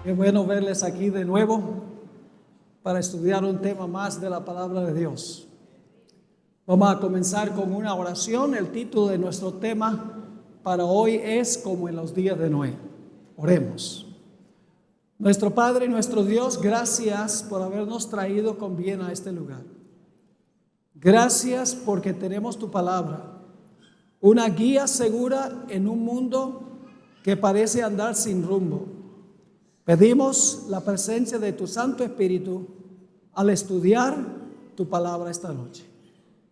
Qué bueno verles aquí de nuevo para estudiar un tema más de la palabra de Dios. Vamos a comenzar con una oración. El título de nuestro tema para hoy es como en los días de Noé. Oremos. Nuestro Padre y nuestro Dios, gracias por habernos traído con bien a este lugar. Gracias porque tenemos tu palabra, una guía segura en un mundo que parece andar sin rumbo. Pedimos la presencia de tu Santo Espíritu al estudiar tu palabra esta noche.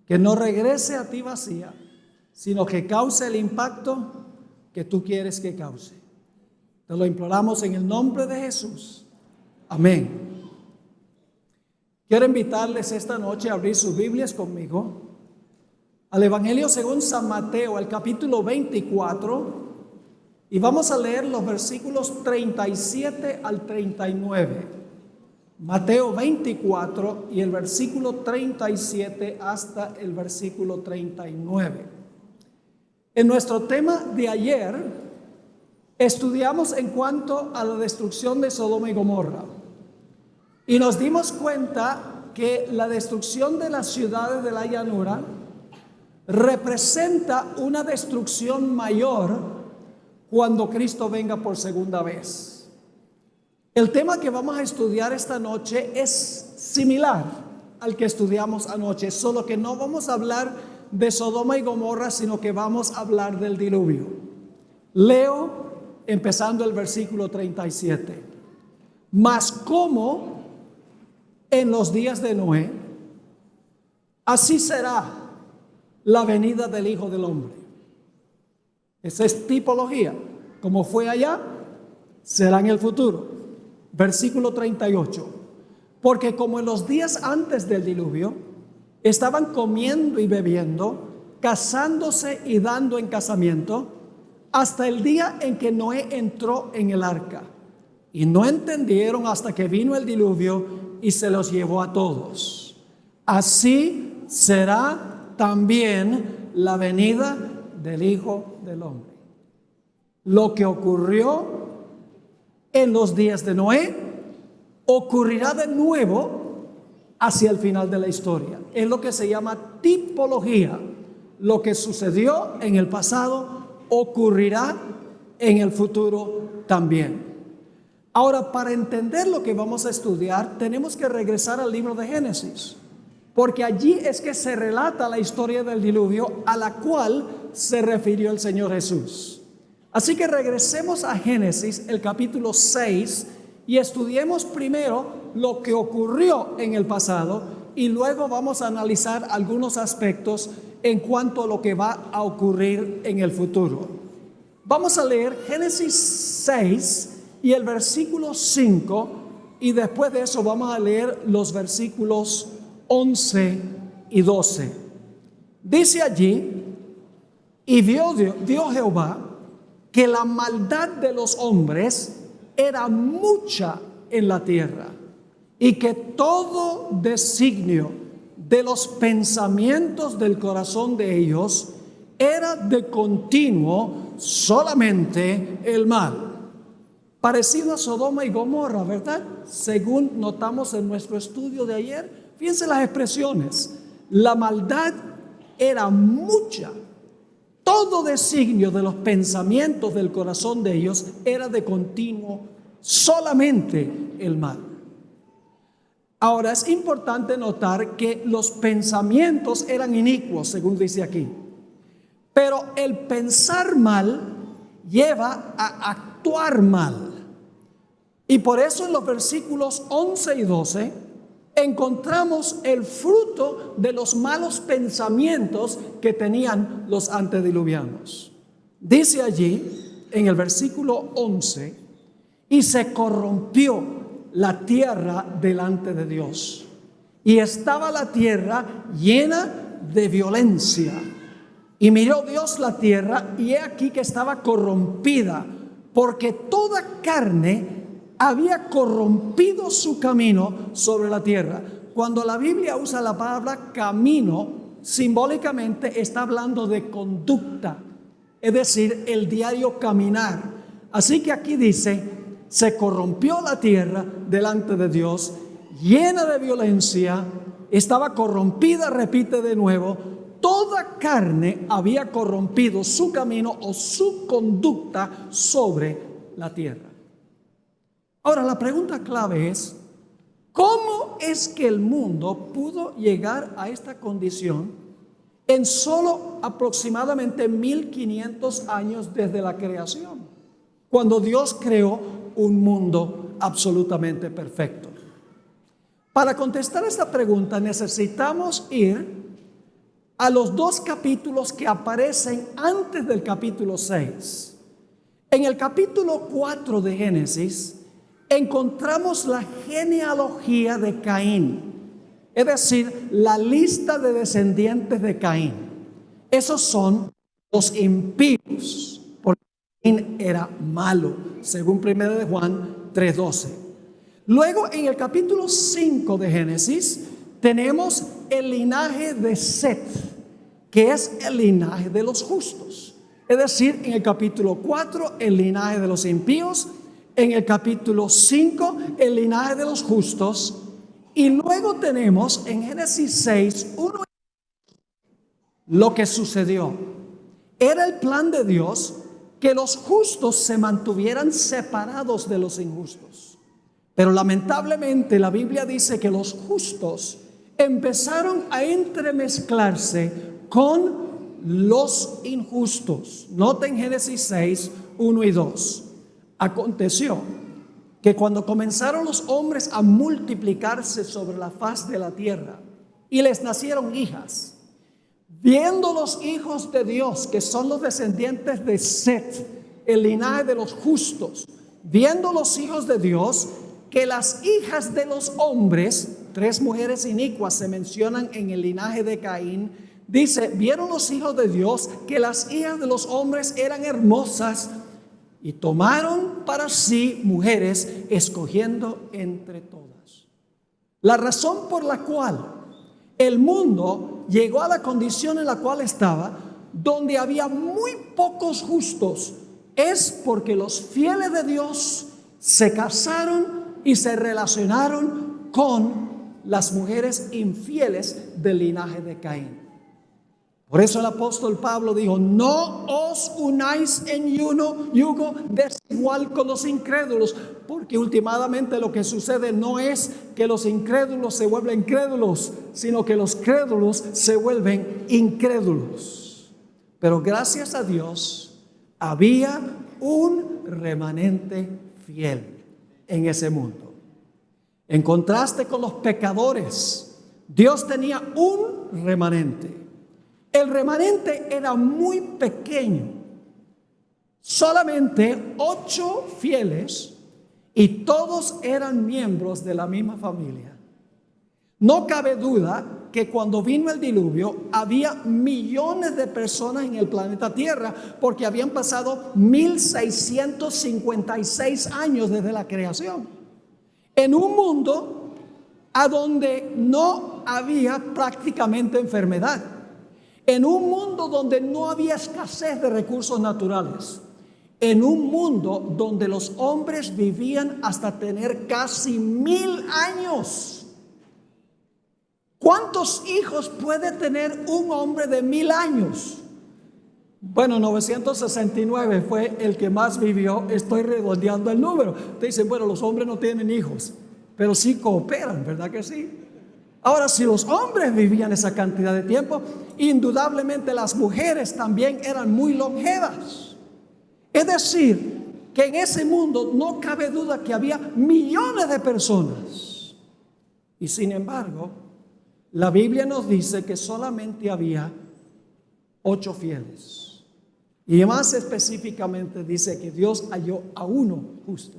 Que no regrese a ti vacía, sino que cause el impacto que tú quieres que cause. Te lo imploramos en el nombre de Jesús. Amén. Quiero invitarles esta noche a abrir sus Biblias conmigo al Evangelio según San Mateo, el capítulo 24. Y vamos a leer los versículos 37 al 39. Mateo 24 y el versículo 37 hasta el versículo 39. En nuestro tema de ayer estudiamos en cuanto a la destrucción de Sodoma y Gomorra. Y nos dimos cuenta que la destrucción de las ciudades de la llanura representa una destrucción mayor cuando Cristo venga por segunda vez. El tema que vamos a estudiar esta noche es similar al que estudiamos anoche, solo que no vamos a hablar de Sodoma y Gomorra, sino que vamos a hablar del diluvio. Leo empezando el versículo 37. Mas como en los días de Noé, así será la venida del Hijo del Hombre. Esa es tipología. Como fue allá, será en el futuro. Versículo 38. Porque como en los días antes del diluvio, estaban comiendo y bebiendo, casándose y dando en casamiento, hasta el día en que Noé entró en el arca. Y no entendieron hasta que vino el diluvio y se los llevó a todos. Así será también la venida del Hijo del Hombre. Lo que ocurrió en los días de Noé ocurrirá de nuevo hacia el final de la historia. Es lo que se llama tipología. Lo que sucedió en el pasado ocurrirá en el futuro también. Ahora, para entender lo que vamos a estudiar, tenemos que regresar al libro de Génesis, porque allí es que se relata la historia del diluvio a la cual se refirió el Señor Jesús. Así que regresemos a Génesis, el capítulo 6, y estudiemos primero lo que ocurrió en el pasado y luego vamos a analizar algunos aspectos en cuanto a lo que va a ocurrir en el futuro. Vamos a leer Génesis 6 y el versículo 5, y después de eso vamos a leer los versículos 11 y 12. Dice allí: y vio Jehová que la maldad de los hombres era mucha en la tierra, y que todo designio de los pensamientos del corazón de ellos era de continuo solamente el mal. Parecido a Sodoma y Gomorra, ¿verdad? Según notamos en nuestro estudio de ayer, fíjense las expresiones. La maldad era mucha. Todo designio de los pensamientos del corazón de ellos era de continuo solamente el mal. Ahora es importante notar que los pensamientos eran inicuos, según dice aquí. Pero el pensar mal lleva a actuar mal. Y por eso en los versículos 11 y 12 encontramos el fruto de los malos pensamientos que tenían los antediluvianos. Dice allí en el versículo 11: y se corrompió la tierra delante de Dios, y estaba la tierra llena de violencia. Y miró Dios la tierra, y he aquí que estaba corrompida, porque toda carne había corrompido su camino sobre la tierra. Cuando la Biblia usa la palabra camino, simbólicamente está hablando de conducta, es decir, el diario caminar. Así que aquí dice se corrompió la tierra delante de Dios, llena de violencia, estaba corrompida, repite de nuevo, toda carne había corrompido su camino o su conducta sobre la tierra. Ahora, la pregunta clave es, ¿cómo es que el mundo pudo llegar a esta condición en solo aproximadamente 1500 años desde la creación, cuando Dios creó un mundo absolutamente perfecto? Para contestar esta pregunta necesitamos ir a los 2 capítulos que aparecen antes del capítulo 6. En el capítulo 4 de Génesis encontramos la genealogía de Caín, es decir, la lista de descendientes de Caín. Esos son los impíos, porque Caín era malo, según 1 de Juan 3:12. Luego, en el capítulo 5 de Génesis, tenemos el linaje de Set, que es el linaje de los justos. Es decir, en el capítulo 4, el linaje de los impíos. En el capítulo 5, el linaje de los justos. Y luego tenemos en Génesis 6, lo que sucedió. Era el plan de Dios que los justos se mantuvieran separados de los injustos. Pero lamentablemente la Biblia dice que los justos empezaron a entremezclarse con los injustos. Noten Génesis 6, 1 y 2. Aconteció que cuando comenzaron los hombres a multiplicarse sobre la faz de la tierra y les nacieron hijas, viendo los hijos de Dios, que son los descendientes de Set, el linaje de los justos, viendo los hijos de Dios, que las hijas de los hombres, 3 mujeres inicuas se mencionan en el linaje de Caín, dice, vieron los hijos de Dios que las hijas de los hombres eran hermosas y tomaron para sí mujeres, escogiendo entre todas. La razón por la cual el mundo llegó a la condición en la cual estaba, donde había muy pocos justos, es porque los fieles de Dios se casaron y se relacionaron con las mujeres infieles del linaje de Caín. Por eso el apóstol Pablo dijo, no os unáis en yugo desigual con los incrédulos, porque últimamente lo que sucede no es que los incrédulos se vuelven crédulos, sino que los crédulos se vuelven incrédulos. Pero gracias a Dios había un remanente fiel en ese mundo. En contraste con los pecadores, Dios tenía un remanente. El remanente era muy pequeño, solamente 8 fieles, y todos eran miembros de la misma familia. No cabe duda que cuando vino el diluvio había millones de personas en el planeta Tierra, porque habían pasado 1656 años desde la creación, en un mundo a donde no había prácticamente enfermedad, en un mundo donde no había escasez de recursos naturales, en un mundo donde los hombres vivían hasta tener casi 1000 años. ¿Cuántos hijos puede tener un hombre de 1000 años? Bueno, 969 fue el que más vivió. Estoy redondeando el número. Te dicen, bueno, los hombres no tienen hijos, pero sí cooperan, ¿verdad que sí? Ahora, si los hombres vivían esa cantidad de tiempo, indudablemente las mujeres también eran muy longevas. Es decir, que en ese mundo no cabe duda que había millones de personas. Y sin embargo, la Biblia nos dice que solamente había 8 fieles. Y más específicamente dice que Dios halló a uno justo.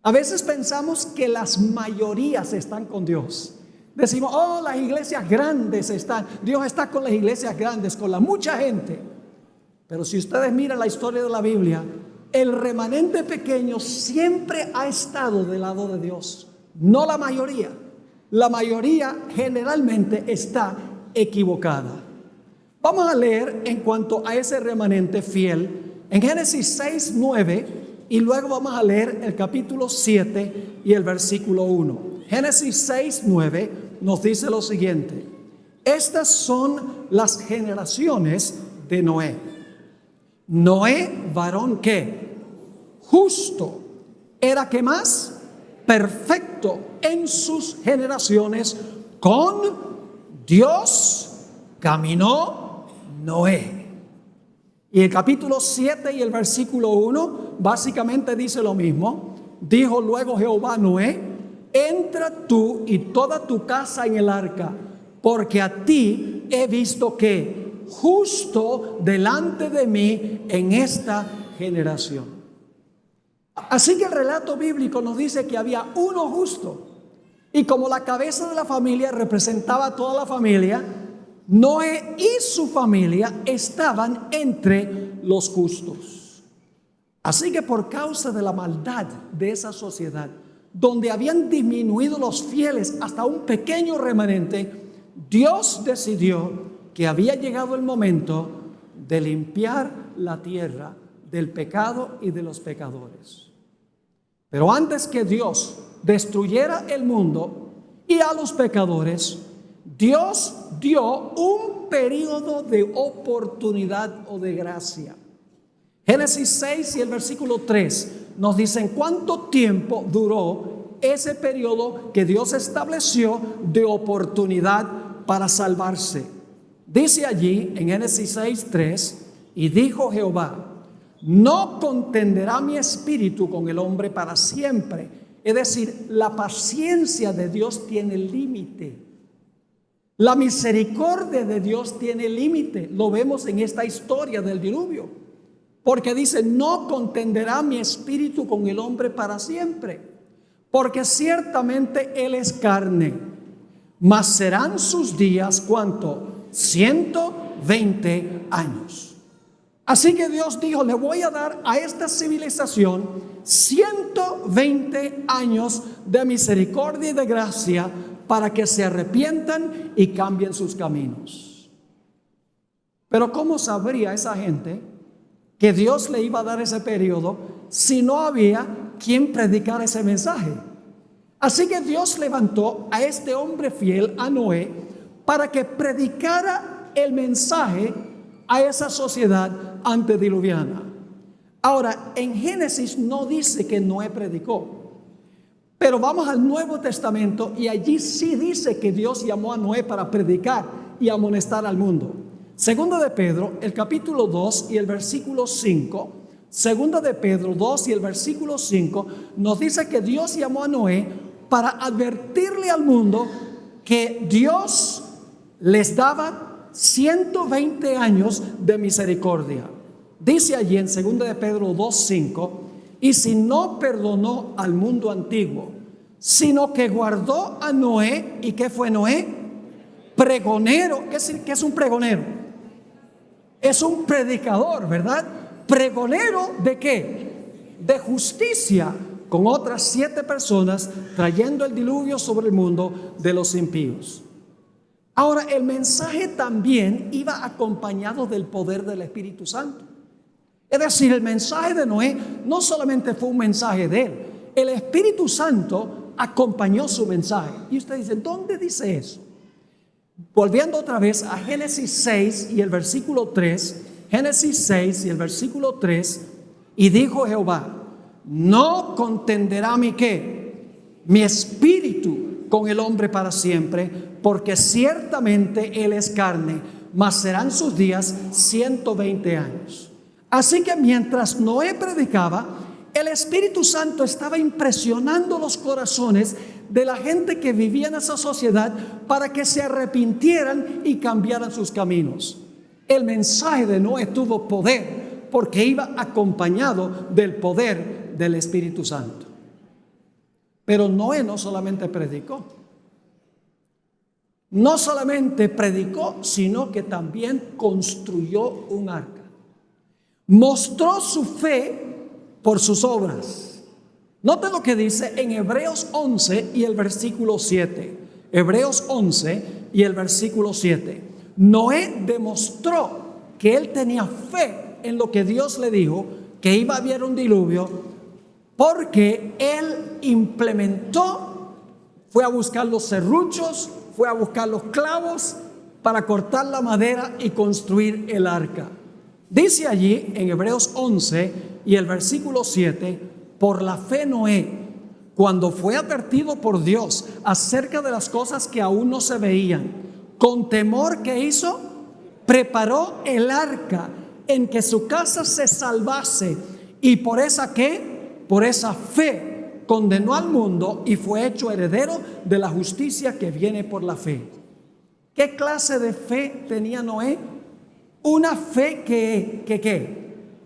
A veces pensamos que las mayorías están con Dios. Decimos, oh, las iglesias grandes están. Dios está con las iglesias grandes, con la mucha gente. Pero si ustedes miran la historia de la Biblia, el remanente pequeño siempre ha estado del lado de Dios, no la mayoría. La mayoría generalmente está equivocada. Vamos a leer en cuanto a ese remanente fiel. En Génesis 6:9 y luego vamos a leer el capítulo 7 y el versículo 1. Génesis 6, 9 nos dice lo siguiente: estas son las generaciones de Noé. Noé, varón que justo, era que más perfecto en sus generaciones, con Dios caminó Noé. Y el capítulo 7 y el versículo 1 básicamente dice lo mismo. Dijo luego Jehová a Noé: entra tú y toda tu casa en el arca, porque a ti he visto que justo delante de mí en esta generación. Así que el relato bíblico nos dice que había uno justo, y como la cabeza de la familia representaba a toda la familia, Noé y su familia estaban entre los justos. Así que por causa de la maldad de esa sociedad, donde habían disminuido los fieles hasta un pequeño remanente, Dios decidió que había llegado el momento de limpiar la tierra del pecado y de los pecadores. Pero antes que Dios destruyera el mundo y a los pecadores, Dios dio un periodo de oportunidad o de gracia. Génesis 6 y el versículo 3 nos dicen cuánto tiempo duró ese periodo que Dios estableció de oportunidad para salvarse. Dice allí en Génesis 6, 3: y dijo Jehová: no contenderá mi espíritu con el hombre para siempre. Es decir, la paciencia de Dios tiene límite. La misericordia de Dios tiene límite. Lo vemos en esta historia del diluvio. Porque dice: no contenderá mi espíritu con el hombre para siempre. Porque ciertamente él es carne. Mas serán sus días, ¿cuánto? 120 años. Así que Dios dijo: le voy a dar a esta civilización 120 años de misericordia y de gracia para que se arrepientan y cambien sus caminos. Pero ¿cómo sabría esa gente que Dios le iba a dar ese periodo si no había quien predicara ese mensaje? Así que Dios levantó a este hombre fiel, a Noé, para que predicara el mensaje a esa sociedad antediluviana. Ahora, en Génesis no dice que Noé predicó, pero vamos al Nuevo Testamento y allí sí dice que Dios llamó a Noé para predicar y amonestar al mundo. Segunda de Pedro, el capítulo 2 y el versículo 5. Segunda de Pedro 2 y el versículo 5 nos dice que Dios llamó a Noé para advertirle al mundo que Dios les daba 120 años de misericordia. Dice allí en segunda de Pedro 2:5: y si no perdonó al mundo antiguo, sino que guardó a Noé. ¿Y qué fue Noé? Pregonero. ¿Qué es un pregonero? Es un predicador, ¿verdad? Pregonero ¿de qué? De justicia, con otras 7 personas, trayendo el diluvio sobre el mundo de los impíos. Ahora, el mensaje también iba acompañado del poder del Espíritu Santo. Es decir, el mensaje de Noé no solamente fue un mensaje de él, el Espíritu Santo acompañó su mensaje. Y usted dice: ¿dónde dice eso? Volviendo otra vez a Génesis 6 y el versículo 3, Génesis 6 y el versículo 3: y dijo Jehová: no contenderá mi ¿qué? Mi espíritu con el hombre para siempre, porque ciertamente él es carne, mas serán sus días 120 años. Así que mientras Noé predicaba, el Espíritu Santo estaba impresionando los corazones de la gente que vivía en esa sociedad para que se arrepintieran y cambiaran sus caminos. El mensaje de Noé tuvo poder porque iba acompañado del poder del Espíritu Santo. Pero Noé no solamente predicó. No solamente predicó, sino que también construyó un arca. Mostró su fe por sus obras. Noten lo que dice en Hebreos 11 y el versículo 7. Hebreos 11 y el versículo 7. Noé demostró que él tenía fe en lo que Dios le dijo, que iba a haber un diluvio, porque él implementó, fue a buscar los serruchos, fue a buscar los clavos para cortar la madera y construir el arca. Dice allí en Hebreos 11 y el versículo 7, por la fe Noé, cuando fue advertido por Dios acerca de las cosas que aún no se veían, con temor, ¿qué hizo? Preparó el arca en que su casa se salvase, y por esa ¿qué? Por esa fe condenó al mundo y fue hecho heredero de la justicia que viene por la fe. ¿Qué clase de fe tenía Noé? Una fe que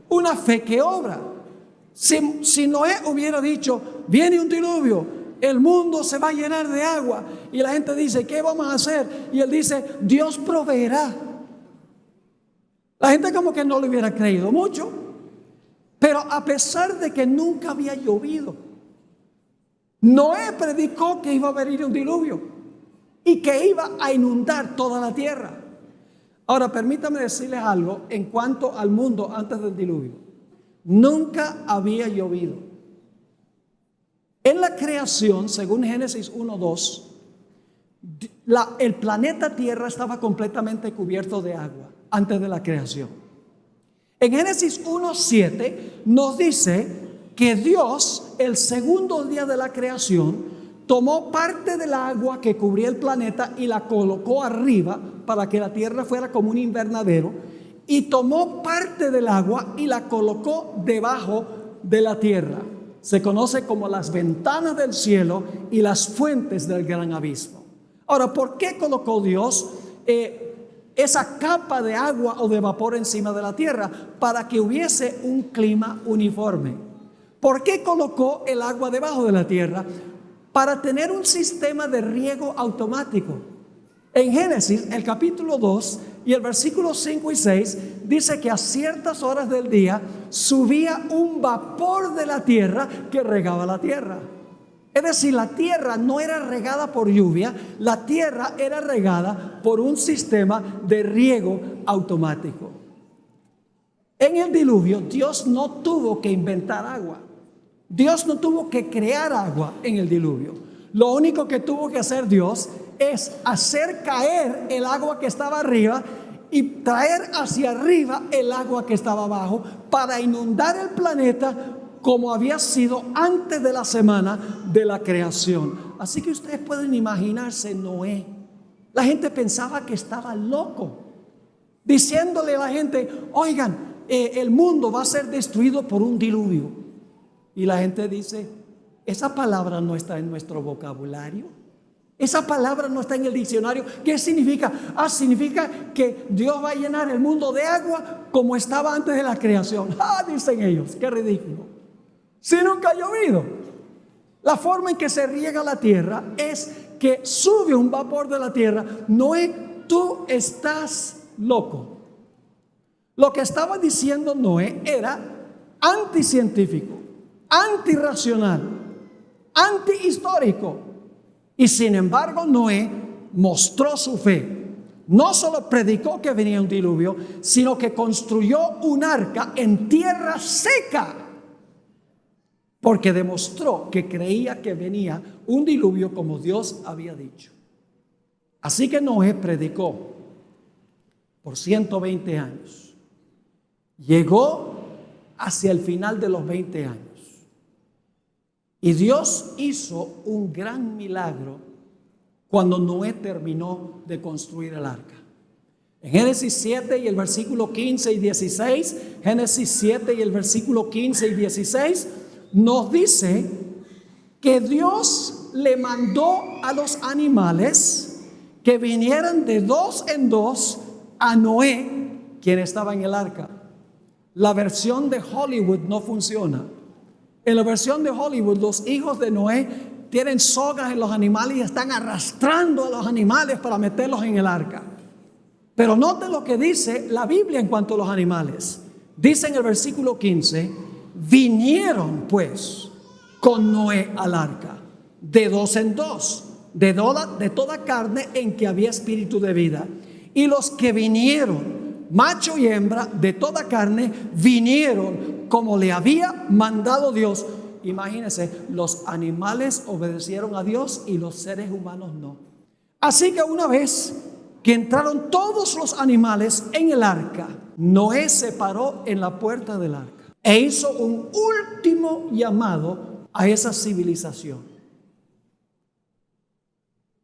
una fe que obra. Si Noé hubiera dicho, viene un diluvio, el mundo se va a llenar de agua, y la gente dice, ¿qué vamos a hacer? Y él dice, Dios proveerá. La gente como que no le hubiera creído mucho. Pero a pesar de que nunca había llovido, Noé predicó que iba a venir un diluvio y que iba a inundar toda la tierra. Ahora, permítame decirles algo en cuanto al mundo antes del diluvio. Nunca había llovido. En la creación, según Génesis 1:2, el planeta Tierra estaba completamente cubierto de agua antes de la creación. En Génesis 1:7 nos dice que Dios, el segundo día de la creación, tomó parte del agua que cubría el planeta y la colocó arriba para que la tierra fuera como un invernadero, y tomó parte del agua y la colocó debajo de la tierra. Se conoce como las ventanas del cielo y las fuentes del gran abismo. Ahora, ¿por qué colocó Dios esa capa de agua o de vapor encima de la tierra? Para que hubiese un clima uniforme. ¿Por qué colocó el agua debajo de la tierra? Para tener un sistema de riego automático. En Génesis, el capítulo 2 y el versículo 5 y 6, dice que a ciertas horas del día subía un vapor de la tierra que regaba la tierra. Es decir, la tierra no era regada por lluvia, la tierra era regada por un sistema de riego automático. En el diluvio, Dios no tuvo que inventar agua. Dios no tuvo que crear agua en el diluvio. Lo único que tuvo que hacer Dios es hacer caer el agua que estaba arriba y traer hacia arriba el agua que estaba abajo para inundar el planeta como había sido antes de la semana de la creación. Así que ustedes pueden imaginarse Noé. La gente pensaba que estaba loco, diciéndole a la gente, oigan, el mundo va a ser destruido por un diluvio. Y la gente dice, esa palabra no está en nuestro vocabulario. Esa palabra no está en el diccionario. ¿Qué significa? Significa que Dios va a llenar el mundo de agua como estaba antes de la creación. Dicen ellos, qué ridículo. Si nunca ha llovido. La forma en que se riega la tierra es que sube un vapor de la tierra. Noé, tú estás loco. Lo que estaba diciendo Noé era anticientífico, antirracional, antihistórico. Y sin embargo, Noé mostró su fe. No solo predicó que venía un diluvio, sino que construyó un arca en tierra seca, porque demostró que creía que venía un diluvio como Dios había dicho. Así que Noé predicó por 120 años. Llegó hacia el final de los 20 años. Y Dios hizo un gran milagro cuando Noé terminó de construir el arca. En Génesis 7 y el versículo 15 y 16, Génesis 7 y el versículo 15 y 16, nos dice que Dios le mandó a los animales que vinieran de dos en dos a Noé, quien estaba en el arca. La versión de Hollywood no funciona. En la versión de Hollywood, los hijos de Noé tienen sogas en los animales y están arrastrando a los animales para meterlos en el arca. Pero note lo que dice la Biblia en cuanto a los animales. Dice en el versículo 15, vinieron pues con Noé al arca, de dos en dos, de toda carne en que había espíritu de vida. Y los que vinieron, macho y hembra de toda carne, vinieron como le había mandado Dios. Imagínense, los animales obedecieron a Dios y los seres humanos no. Así que una vez que entraron todos los animales en el arca, Noé se paró en la puerta del arca e hizo un último llamado a esa civilización.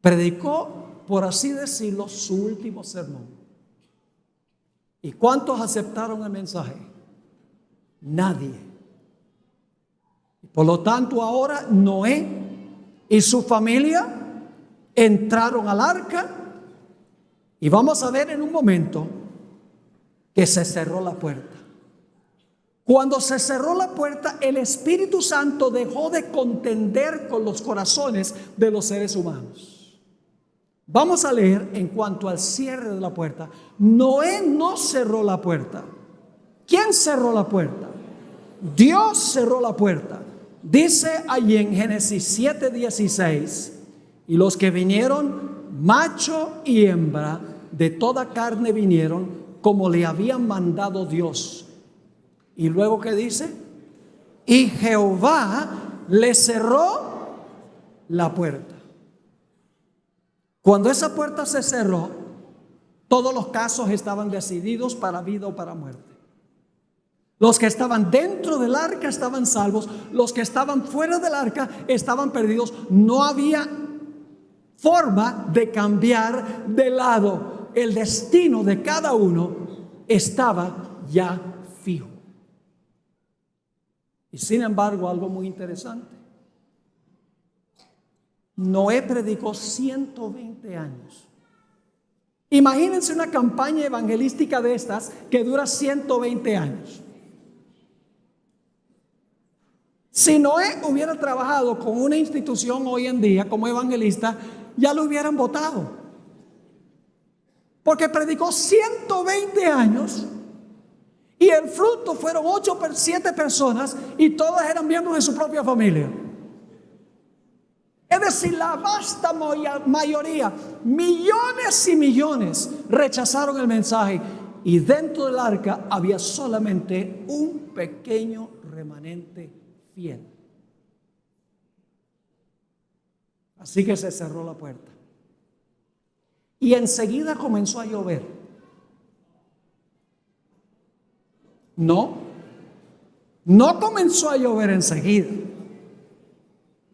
Predicó, por así decirlo, su último sermón. ¿Y cuántos aceptaron el mensaje? Nadie. Por lo tanto, ahora Noé y su familia entraron al arca y vamos a ver en un momento que se cerró la puerta. Cuando se cerró la puerta, el Espíritu Santo dejó de contender con los corazones de los seres humanos. Vamos a leer en cuanto al cierre de la puerta. Noé no cerró la puerta. ¿Quién cerró la puerta? Dios cerró la puerta. Dice allí en Génesis 7:16, y los que vinieron, macho y hembra, de toda carne vinieron, como le habían mandado Dios. Y luego, ¿qué dice? Y Jehová le cerró la puerta. Cuando esa puerta se cerró, todos los casos estaban decididos para vida o para muerte. Los que estaban dentro del arca estaban salvos, los que estaban fuera del arca estaban perdidos. No había forma de cambiar de lado. El destino de cada uno estaba ya fijo. Y sin embargo, algo muy interesante. Noé predicó 120 años. Imagínense una campaña evangelística de estas que dura 120 años. Si Noé hubiera trabajado con una institución hoy en día como evangelista, ya lo hubieran votado. Porque predicó 120 años y el fruto fueron 7 personas y todas eran miembros de su propia familia. Es decir, la vasta mayoría, millones y millones, rechazaron el mensaje. Y dentro del arca había solamente un pequeño remanente fiel. Así que se cerró la puerta. Y enseguida comenzó a llover. No comenzó a llover enseguida.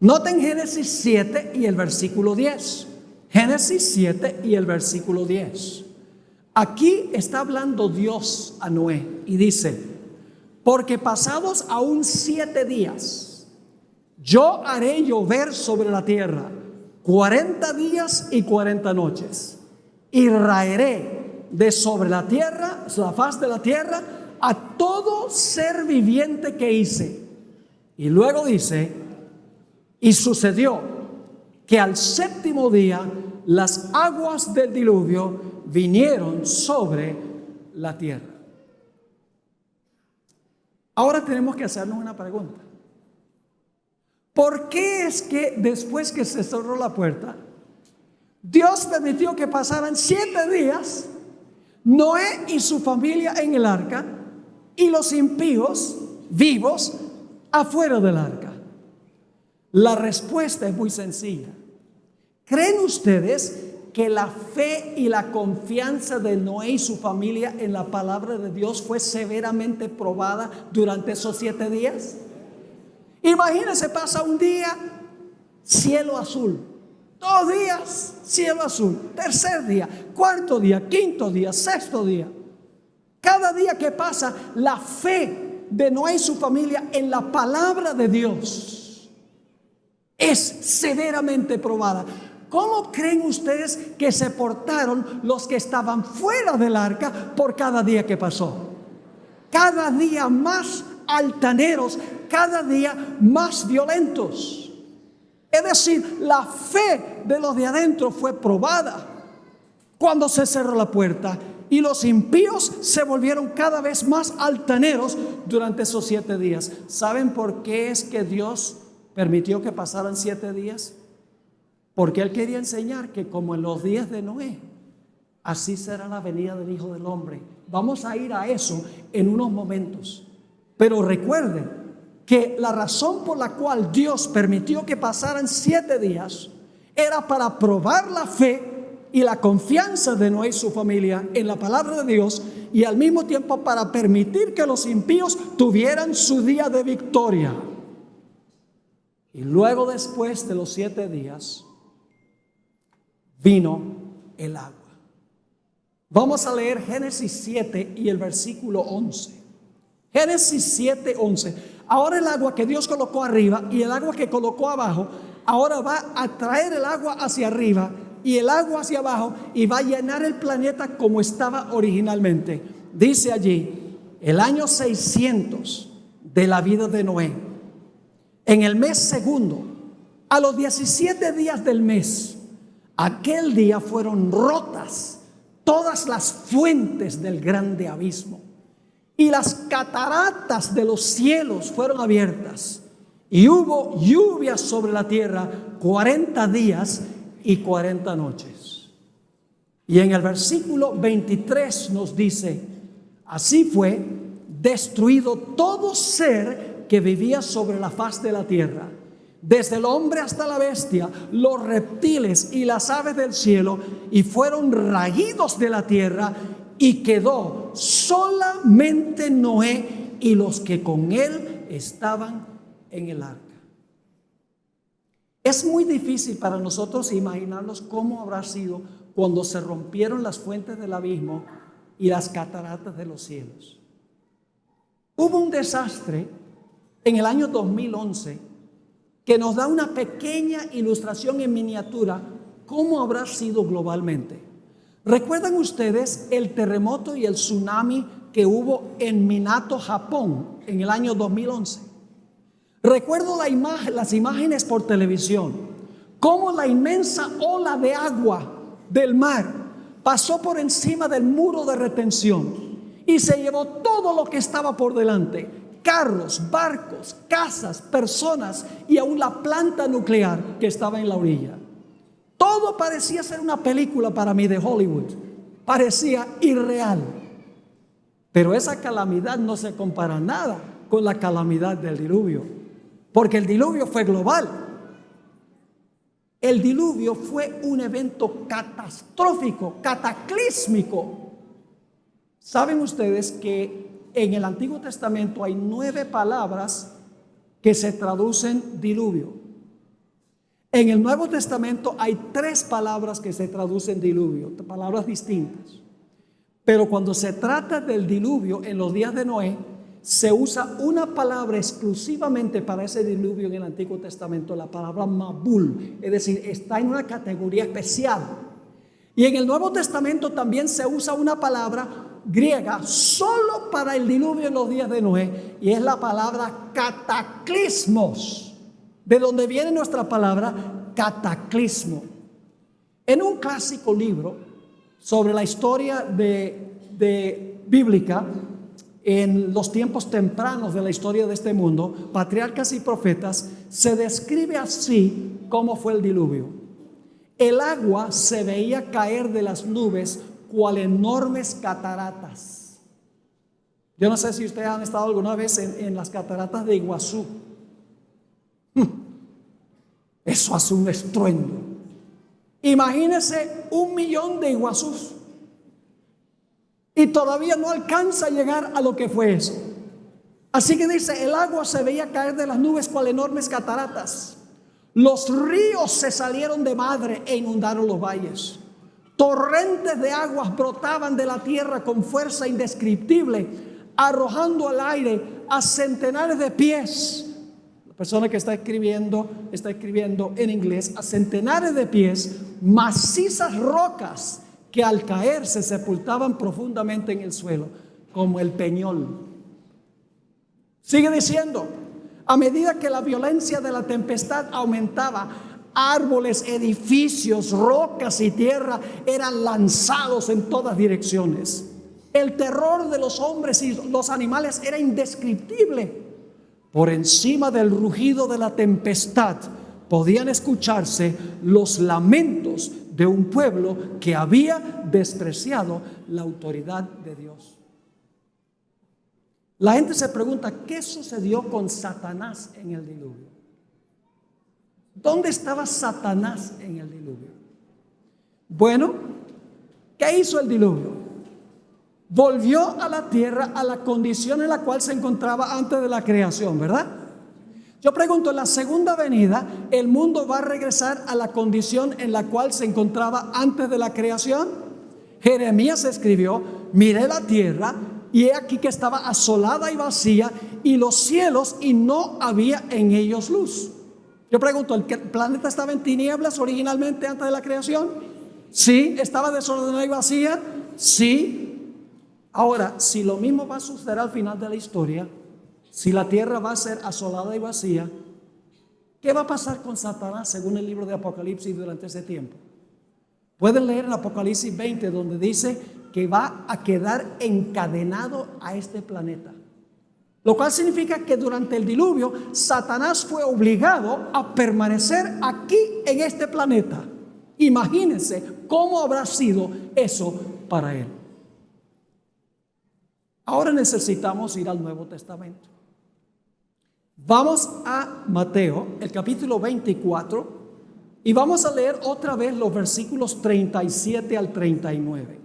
Noten Génesis 7 y el versículo 10. Génesis 7 y el versículo 10. Aquí está hablando Dios a Noé y dice: porque pasados aún 7 días, yo haré llover sobre la tierra 40 días y 40 noches, y raeré de sobre la tierra, la faz de la tierra, a todo ser viviente que hice. Y luego dice: y sucedió que al 7º día las aguas del diluvio vinieron sobre la tierra. Ahora tenemos que hacernos una pregunta. ¿Por qué es que después que se cerró la puerta, Dios permitió que pasaran 7 días, Noé y su familia en el arca y los impíos vivos afuera del arca? La respuesta es muy sencilla. ¿Creen ustedes que la fe y la confianza de Noé y su familia en la palabra de Dios fue severamente probada durante esos 7 días? Imagínense, pasa un día, cielo azul. 2 días, cielo azul. 3er día, 4º día, 5º día, 6º día. Cada día que pasa, la fe de Noé y su familia en la palabra de Dios es severamente probada. ¿Cómo creen ustedes que se portaron los que estaban fuera del arca por cada día que pasó? Cada día más altaneros, cada día más violentos. Es decir, la fe de los de adentro fue probada cuando se cerró la puerta, y los impíos se volvieron cada vez más altaneros durante esos 7 días. ¿Saben por qué es que Dios permitió que pasaran 7 días? Porque Él quería enseñar que como en los días de Noé, así será la venida del Hijo del Hombre. Vamos a ir a eso en unos momentos. Pero recuerden, que la razón por la cual Dios permitió que pasaran 7 días era para probar la fe y la confianza de Noé y su familia en la palabra de Dios, y al mismo tiempo para permitir que los impíos tuvieran su día de victoria. Y luego, después de los 7 días, vino el agua. Vamos a leer Génesis 7 y el versículo 11. Génesis 7, 11. Ahora el agua que Dios colocó arriba y el agua que colocó abajo, ahora va a traer el agua hacia arriba y el agua hacia abajo, y va a llenar el planeta como estaba originalmente. Dice allí, el año 600 de la vida de Noé, en el mes segundo, a los 17 días del mes, aquel día fueron rotas todas las fuentes del grande abismo, y las cataratas de los cielos fueron abiertas, y hubo lluvia sobre la tierra 40 días y 40 noches. Y en el versículo 23 nos dice, así fue destruido todo ser que vivía sobre la faz de la tierra, desde el hombre hasta la bestia, los reptiles y las aves del cielo, y fueron raídos de la tierra, y quedó solamente Noé y los que con él estaban en el arca. Es muy difícil para nosotros imaginarnos cómo habrá sido cuando se rompieron las fuentes del abismo y las cataratas de los cielos. Hubo un desastre en el año 2011 que nos da una pequeña ilustración en miniatura cómo habrá sido globalmente. ¿Recuerdan ustedes el terremoto y el tsunami que hubo en Minato, Japón, en el año 2011? Recuerdo las imágenes por televisión, cómo la inmensa ola de agua del mar pasó por encima del muro de retención y se llevó todo lo que estaba por delante: carros, barcos, casas, personas y aún la planta nuclear que estaba en la orilla. Todo parecía ser una película para mí de Hollywood, parecía irreal. Pero esa calamidad no se compara nada con la calamidad del diluvio, porque el diluvio fue global. El diluvio fue un evento catastrófico, cataclísmico. ¿Saben ustedes que en el Antiguo Testamento hay 9 palabras que se traducen diluvio? En el Nuevo Testamento hay 3 palabras que se traducen diluvio, palabras distintas. Pero cuando se trata del diluvio en los días de Noé, se usa una palabra exclusivamente para ese diluvio en el Antiguo Testamento, la palabra Mabul, es decir, está en una categoría especial. Y en el Nuevo Testamento también se usa una palabra griega solo para el diluvio en los días de Noé, y es la palabra cataclismos, de donde viene nuestra palabra cataclismo. En un clásico libro sobre la historia de bíblica en los tiempos tempranos de la historia de este mundo, Patriarcas y Profetas, se describe así cómo fue el diluvio. El agua se veía caer de las nubes cual enormes cataratas. Yo no sé si ustedes han estado alguna vez en las cataratas de Iguazú. Eso hace un estruendo. Imagínense 1 millón de Iguazús y todavía no alcanza a llegar a lo que fue eso. Así que dice, el agua se veía caer de las nubes cual enormes cataratas. Los ríos se salieron de madre e inundaron los valles. Torrentes de aguas brotaban de la tierra con fuerza indescriptible, arrojando al aire a centenares de pies. La persona que está escribiendo en inglés, a centenares de pies, macizas rocas que al caer se sepultaban profundamente en el suelo, como el peñol. Sigue diciendo, a medida que la violencia de la tempestad aumentaba, árboles, edificios, rocas y tierra eran lanzados en todas direcciones. El terror de los hombres y los animales era indescriptible. Por encima del rugido de la tempestad podían escucharse los lamentos de un pueblo que había despreciado la autoridad de Dios. La gente se pregunta, ¿qué sucedió con Satanás en el diluvio? ¿Dónde estaba Satanás en el diluvio? Bueno, ¿qué hizo el diluvio? Volvió a la tierra a la condición en la cual se encontraba antes de la creación, ¿verdad? Yo pregunto, en la segunda venida, ¿el mundo va a regresar a la condición en la cual se encontraba antes de la creación? Jeremías escribió, miré la tierra y he aquí que estaba asolada y vacía, y los cielos, y no había en ellos luz. Yo pregunto, ¿el planeta estaba en tinieblas originalmente antes de la creación? Sí. ¿Estaba desordenada y vacía? Sí. Ahora, si lo mismo va a suceder al final de la historia, si la tierra va a ser asolada y vacía, ¿qué va a pasar con Satanás según el libro de Apocalipsis durante ese tiempo? Pueden leer en Apocalipsis 20 donde dice que va a quedar encadenado a este planeta. Lo cual significa que durante el diluvio Satanás fue obligado a permanecer aquí en este planeta. Imagínense cómo habrá sido eso para él. Ahora necesitamos ir al Nuevo Testamento. Vamos a Mateo, el capítulo 24, y vamos a leer otra vez los versículos 37 al 39.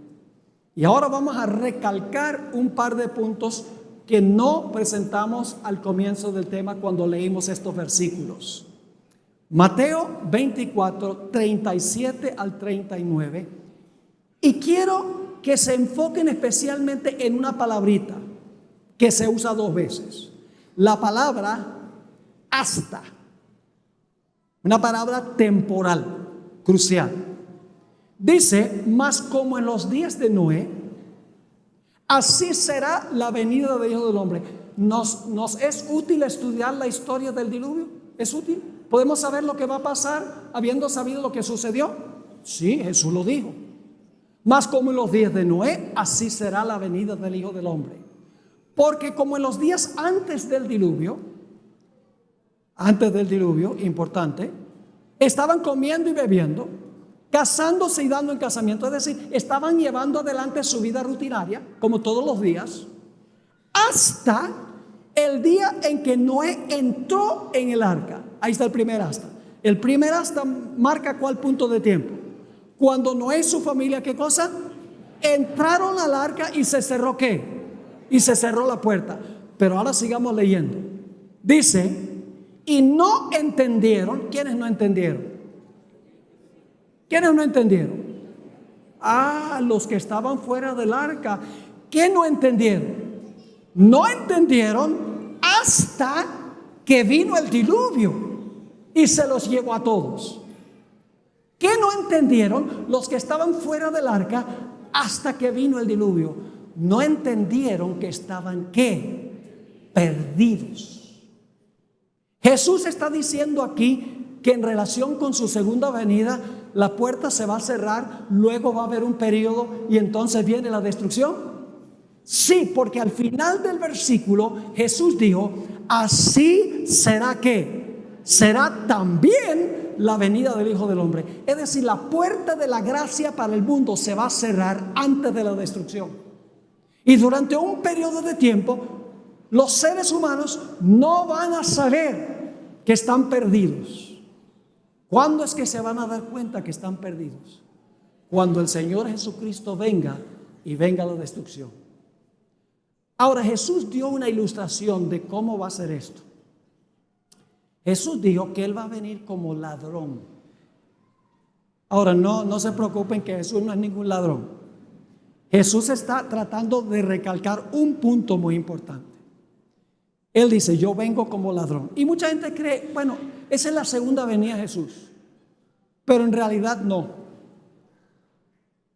Y ahora vamos a recalcar un par de puntos que no presentamos al comienzo del tema cuando leímos estos versículos. Mateo 24, 37 al 39. Y quiero que se enfoquen especialmente en una palabrita que se usa dos veces. La palabra hasta. Una palabra temporal, crucial. Dice, mas como en los días de Noé, así será la venida del Hijo del Hombre. ¿Nos es útil estudiar la historia del diluvio? ¿Es útil? ¿Podemos saber lo que va a pasar habiendo sabido lo que sucedió? Sí, Jesús lo dijo. Mas como en los días de Noé, así será la venida del Hijo del Hombre. Porque como en los días antes del diluvio, importante, estaban comiendo y bebiendo, casándose y dando en casamiento, es decir, estaban llevando adelante su vida rutinaria, como todos los días, hasta el día en que Noé entró en el arca. Ahí está el primer hasta. El primer hasta marca cuál punto de tiempo. Cuando Noé y su familia, ¿qué cosa? Entraron al arca y se cerró ¿qué? Y se cerró la puerta. Pero ahora sigamos leyendo. Dice, y no entendieron. ¿Quiénes no entendieron? ¿Quiénes no entendieron? Los que estaban fuera del arca. ¿Qué no entendieron? No entendieron hasta que vino el diluvio y se los llevó a todos. ¿Qué no entendieron los que estaban fuera del arca hasta que vino el diluvio? No entendieron que estaban ¿qué? Perdidos. Jesús está diciendo aquí que en relación con su segunda venida, la puerta se va a cerrar, luego va a haber un periodo y entonces viene la destrucción. Sí, porque al final del versículo Jesús dijo, así será que será también la venida del Hijo del Hombre. Es decir, la puerta de la gracia para el mundo se va a cerrar antes de la destrucción. Y durante un periodo de tiempo, los seres humanos no van a saber que están perdidos. ¿Cuándo es que se van a dar cuenta que están perdidos? Cuando el Señor Jesucristo venga y venga la destrucción. Ahora, Jesús dio una ilustración de cómo va a ser esto. Jesús dijo que Él va a venir como ladrón. Ahora, no se preocupen que Jesús no es ningún ladrón. Jesús está tratando de recalcar un punto muy importante. Él dice, yo vengo como ladrón. Y mucha gente cree, bueno, esa es la segunda venida de Jesús. Pero en realidad no.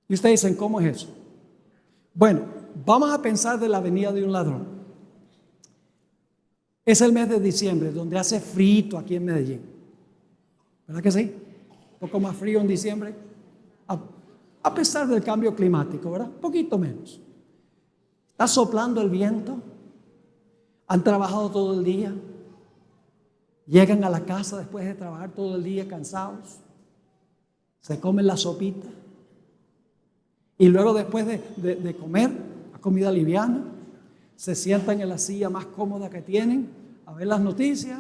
Y ustedes dicen, ¿cómo es eso? Bueno, vamos a pensar de la venida de un ladrón. Es el mes de diciembre, donde hace frío aquí en Medellín. ¿Verdad que sí? Un poco más frío en diciembre. A pesar del cambio climático, ¿verdad? Un poquito menos. Está soplando el viento. Han trabajado todo el día. Llegan a la casa después de trabajar todo el día cansados. Se comen la sopita. Y luego después de comer, la comida liviana, se sientan en la silla más cómoda que tienen a ver las noticias,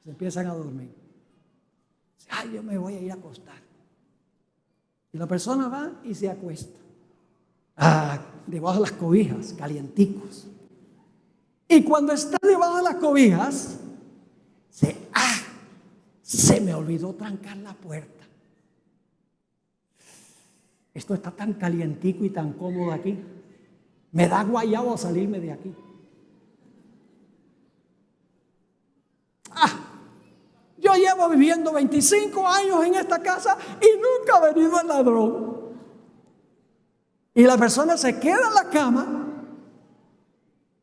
se empiezan a dormir. Ay, yo me voy a ir a acostar. Y la persona va y se acuesta. Debajo de las cobijas, calienticos. Y cuando está debajo de las cobijas, se me olvidó trancar la puerta. Esto está tan calientico y tan cómodo aquí. Me da guayabo salirme de aquí. Yo llevo viviendo 25 años en esta casa y nunca ha venido el ladrón. Y la persona se queda en la cama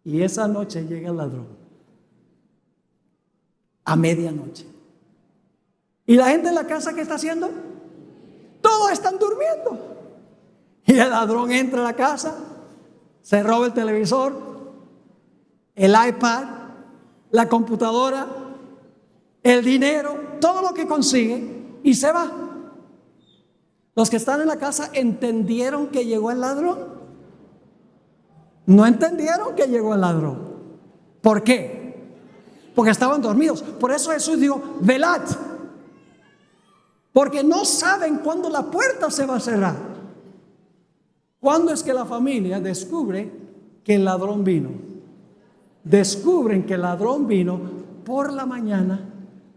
y esa noche llega el ladrón. A medianoche. ¿Y la gente en la casa qué está haciendo? Todos están durmiendo. Y el ladrón entra a la casa, se roba el televisor, el iPad, la computadora, el dinero, todo lo que consigue y se va. Los que están en la casa entendieron que llegó el ladrón. No entendieron que llegó el ladrón. ¿Por qué? Porque estaban dormidos. Por eso Jesús dijo, velad. Porque no saben cuándo la puerta se va a cerrar. ¿Cuándo es que la familia descubre que el ladrón vino? Descubren que el ladrón vino por la mañana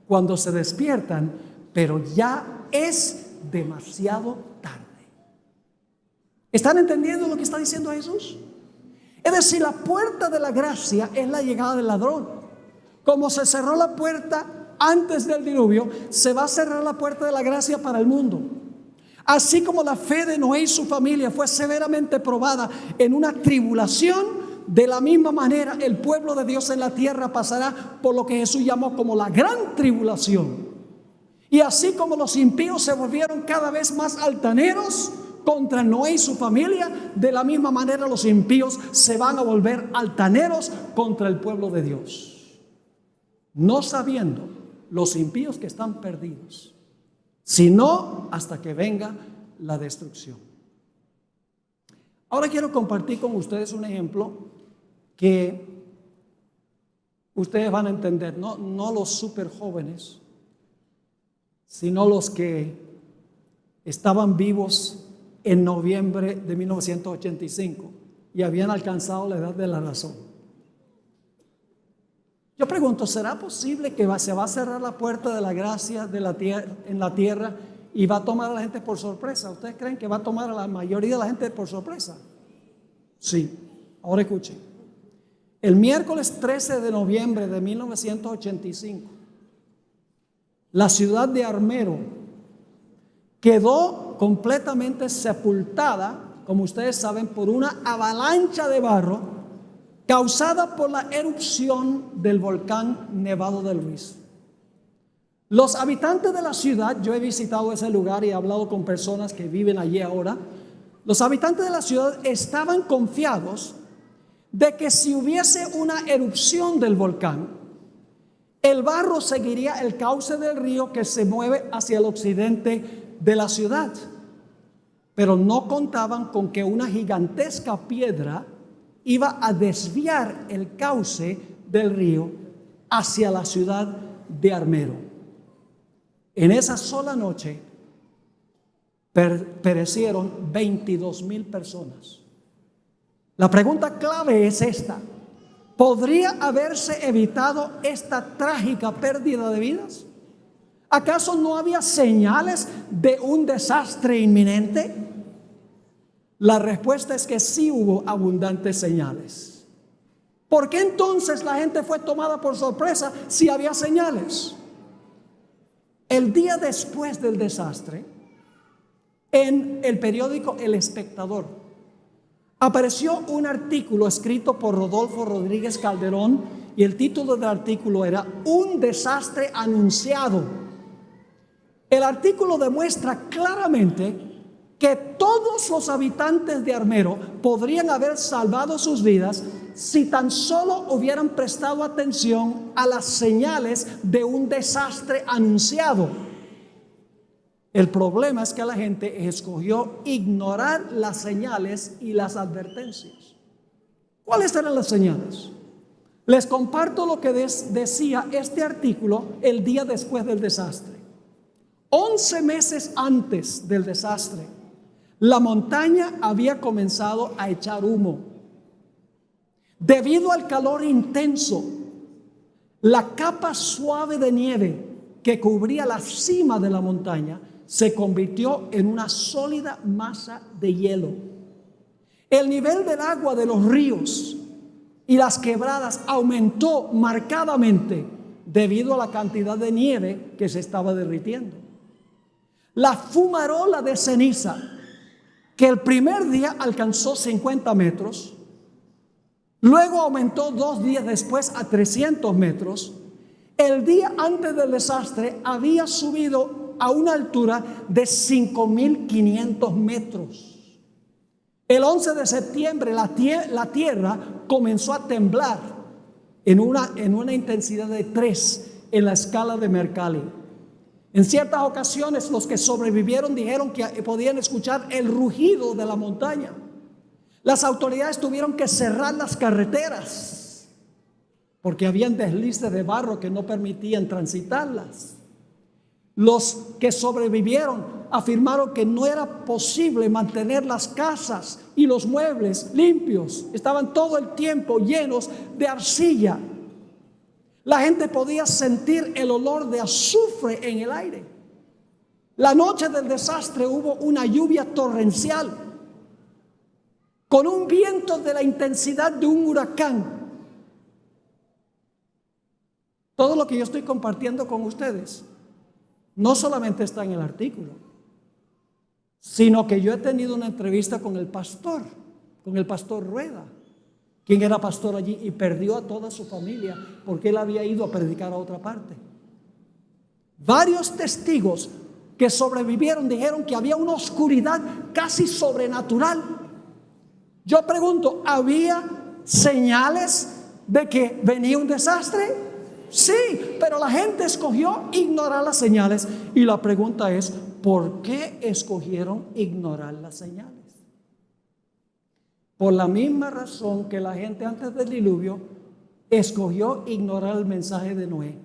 cuando se despiertan, pero ya es demasiado tarde. ¿Están entendiendo lo que está diciendo Jesús? Es decir, la puerta de la gracia es la llegada del ladrón. Como se cerró la puerta antes del diluvio, se va a cerrar la puerta de la gracia para el mundo. Así como la fe de Noé y su familia fue severamente probada en una tribulación, de la misma manera el pueblo de Dios en la tierra pasará por lo que Jesús llamó como la gran tribulación. Y así como los impíos se volvieron cada vez más altaneros contra Noé y su familia, de la misma manera los impíos se van a volver altaneros contra el pueblo de Dios. No sabiendo los impíos que están perdidos, sino hasta que venga la destrucción. Ahora quiero compartir con ustedes un ejemplo que ustedes van a entender, no los súper jóvenes, sino los que estaban vivos en noviembre de 1985 y habían alcanzado la edad de la razón. Yo pregunto, ¿será posible que se va a cerrar la puerta de la gracia de la tierra, en la tierra y va a tomar a la gente por sorpresa? ¿Ustedes creen que va a tomar a la mayoría de la gente por sorpresa? Sí. Ahora escuchen. El miércoles 13 de noviembre de 1985, la ciudad de Armero quedó completamente sepultada, como ustedes saben, por una avalancha de barro causada por la erupción del volcán Nevado del Ruiz. Los habitantes de la ciudad, yo he visitado ese lugar y he hablado con personas que viven allí ahora. Los habitantes de la ciudad estaban confiados de que si hubiese una erupción del volcán, el barro seguiría el cauce del río que se mueve hacia el occidente de la ciudad. Pero no contaban con que una gigantesca piedra iba a desviar el cauce del río hacia la ciudad de Armero. En esa sola noche perecieron 22,000 personas. La pregunta clave es esta: ¿podría haberse evitado esta trágica pérdida de vidas? ¿Acaso no había señales de un desastre inminente? La respuesta es que sí hubo abundantes señales. ¿Por qué entonces la gente fue tomada por sorpresa si había señales? El día después del desastre, en el periódico El Espectador, apareció un artículo escrito por Rodolfo Rodríguez Calderón y el título del artículo era Un desastre anunciado. El artículo demuestra claramente que todos los habitantes de Armero podrían haber salvado sus vidas si tan solo hubieran prestado atención a las señales de un desastre anunciado. El problema es que la gente escogió ignorar las señales y las advertencias. ¿Cuáles eran las señales? Les comparto lo que decía este artículo el día después del desastre. 11 meses antes del desastre, la montaña había comenzado a echar humo. Debido al calor intenso, la capa suave de nieve que cubría la cima de la montaña se convirtió en una sólida masa de hielo. El nivel del agua de los ríos y las quebradas aumentó marcadamente debido a la cantidad de nieve que se estaba derritiendo. La fumarola de ceniza, que el primer día alcanzó 50 metros, luego aumentó 2 días después a 300 metros, el día antes del desastre había subido a una altura de 5.500 metros. El 11 de septiembre la tierra comenzó a temblar en una intensidad de 3 en la escala de Mercalli. En ciertas ocasiones los que sobrevivieron dijeron que podían escuchar el rugido de la montaña. Las autoridades tuvieron que cerrar las carreteras porque habían deslices de barro que no permitían transitarlas. Los que sobrevivieron afirmaron que no era posible mantener las casas y los muebles limpios. Estaban todo el tiempo llenos de arcilla. La gente podía sentir el olor de azufre en el aire. La noche del desastre hubo una lluvia torrencial con un viento de la intensidad de un huracán. Todo lo que yo estoy compartiendo con ustedes no solamente está en el artículo, sino que yo he tenido una entrevista con el pastor Rueda, quien era pastor allí y perdió a toda su familia porque él había ido a predicar a otra parte. Varios testigos que sobrevivieron dijeron que había una oscuridad casi sobrenatural. Yo pregunto, ¿había señales de que venía un desastre? Sí, pero la gente escogió ignorar las señales. Y la pregunta es, ¿por qué escogieron ignorar las señales? Por la misma razón que la gente antes del diluvio escogió ignorar el mensaje de Noé.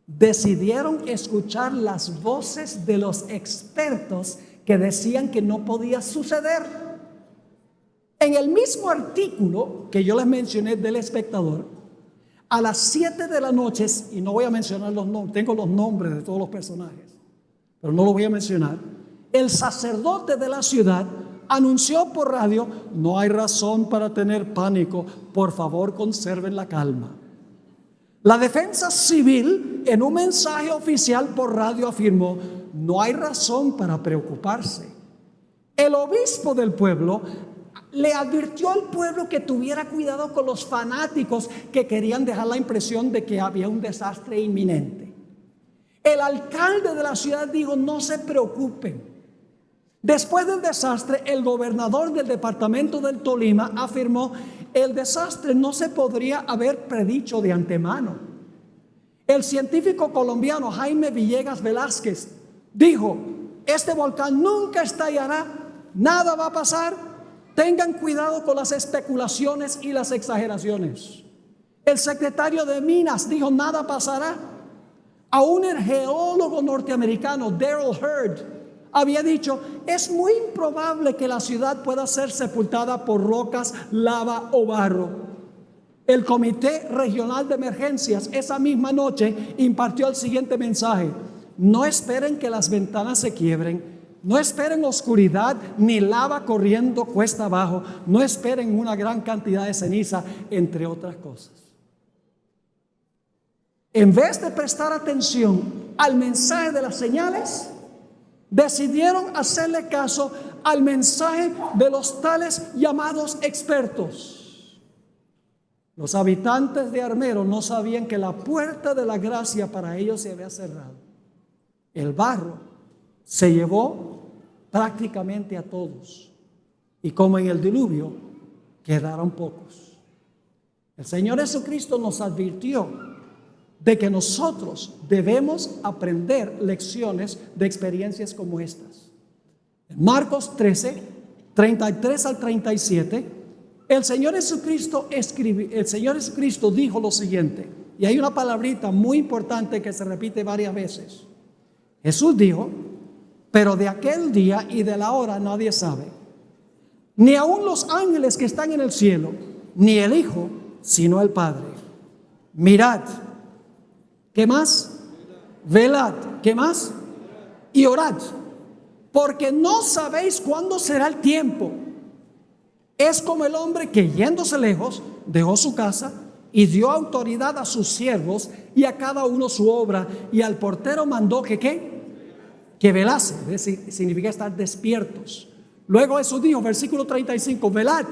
Decidieron escuchar las voces de los expertos que decían que no podía suceder. En el mismo artículo que yo les mencioné del Espectador, a las 7 de la noche, y no voy a mencionar los nombres, tengo los nombres de todos los personajes, pero no los voy a mencionar, el sacerdote de la ciudad anunció por radio: no hay razón para tener pánico, por favor conserven la calma. La defensa civil en un mensaje oficial por radio afirmó: no hay razón para preocuparse. El obispo del pueblo le advirtió al pueblo que tuviera cuidado con los fanáticos que querían dejar la impresión de que había un desastre inminente. El alcalde de la ciudad dijo: no se preocupen. Después del desastre, el gobernador del departamento del Tolima afirmó: el desastre no se podría haber predicho de antemano. El científico colombiano Jaime Villegas Velázquez dijo: este volcán nunca estallará, nada va a pasar. Tengan cuidado con las especulaciones y las exageraciones. El secretario de Minas dijo: nada pasará. Aún el geólogo norteamericano Daryl Hurd había dicho: es muy improbable que la ciudad pueda ser sepultada por rocas, lava o barro. El Comité Regional de Emergencias esa misma noche impartió el siguiente mensaje: no esperen que las ventanas se quiebren. No esperen oscuridad ni lava corriendo cuesta abajo. No esperen una gran cantidad de ceniza, entre otras cosas. En vez de prestar atención al mensaje de las señales, decidieron hacerle caso al mensaje de los tales llamados expertos. Los habitantes de Armero no sabían que la puerta de la gracia para ellos se había cerrado. El barro se llevó prácticamente a todos, y como en el diluvio quedaron pocos. El Señor Jesucristo nos advirtió de que nosotros debemos aprender lecciones de experiencias como estas. En Marcos 13, 33 al 37, El Señor Jesucristo dijo lo siguiente, y hay una palabrita muy importante que se repite varias veces. Jesús dijo: pero de aquel día y de la hora nadie sabe, ni aun los ángeles que están en el cielo, ni el Hijo, sino el Padre. Mirad, ¿qué más? Velad, ¿qué más? Y orad, porque no sabéis cuándo será el tiempo. Es como el hombre que, yéndose lejos, dejó su casa y dio autoridad a sus siervos y a cada uno su obra, y al portero mandó que ¿qué? Que velase. Es decir, significa estar despiertos. Luego Jesús dijo, versículo 35, velad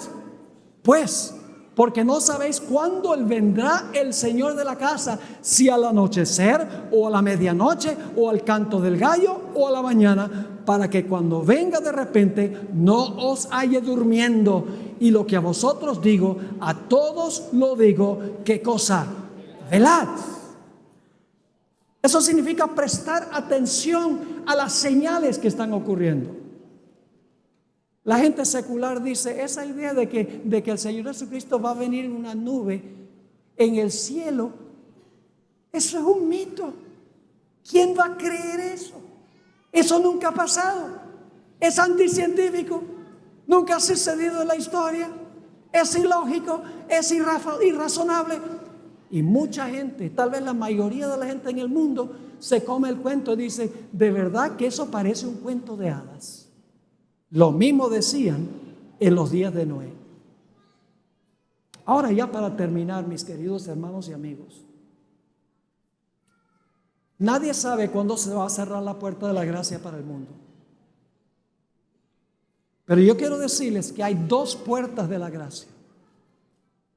pues, porque no sabéis cuándo vendrá el Señor de la casa, si al anochecer, o a la medianoche, o al canto del gallo, o a la mañana, para que cuando venga de repente no os halle durmiendo. Y lo que a vosotros digo, a todos lo digo, ¿qué cosa? Velad. Eso significa prestar atención a las señales que están ocurriendo. La gente secular dice, esa idea de que el Señor Jesucristo va a venir en una nube en el cielo, eso es un mito. ¿Quién va a creer eso? Eso nunca ha pasado. Es anticientífico. Nunca ha sucedido en la historia. Es ilógico, es irrazonable. Y mucha gente, tal vez la mayoría de la gente en el mundo, se come el cuento y dice, de verdad que eso parece un cuento de hadas. Lo mismo decían en los días de Noé. Ahora, ya para terminar, mis queridos hermanos y amigos, nadie sabe cuándo se va a cerrar la puerta de la gracia para el mundo. Pero yo quiero decirles que hay dos puertas de la gracia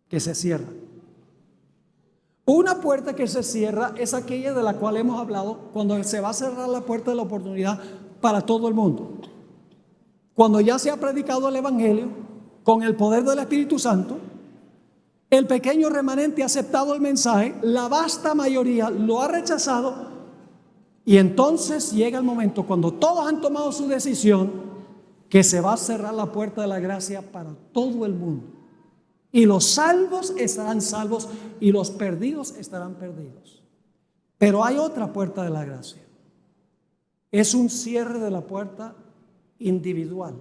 que se cierran. Una puerta que se cierra es aquella de la cual hemos hablado, cuando se va a cerrar la puerta de la oportunidad para todo el mundo. Cuando ya se ha predicado el Evangelio con el poder del Espíritu Santo, el pequeño remanente ha aceptado el mensaje, la vasta mayoría lo ha rechazado, y entonces llega el momento cuando todos han tomado su decisión, que se va a cerrar la puerta de la gracia para todo el mundo. Y los salvos estarán salvos y los perdidos estarán perdidos. Pero hay otra puerta de la gracia. Es un cierre de la puerta individual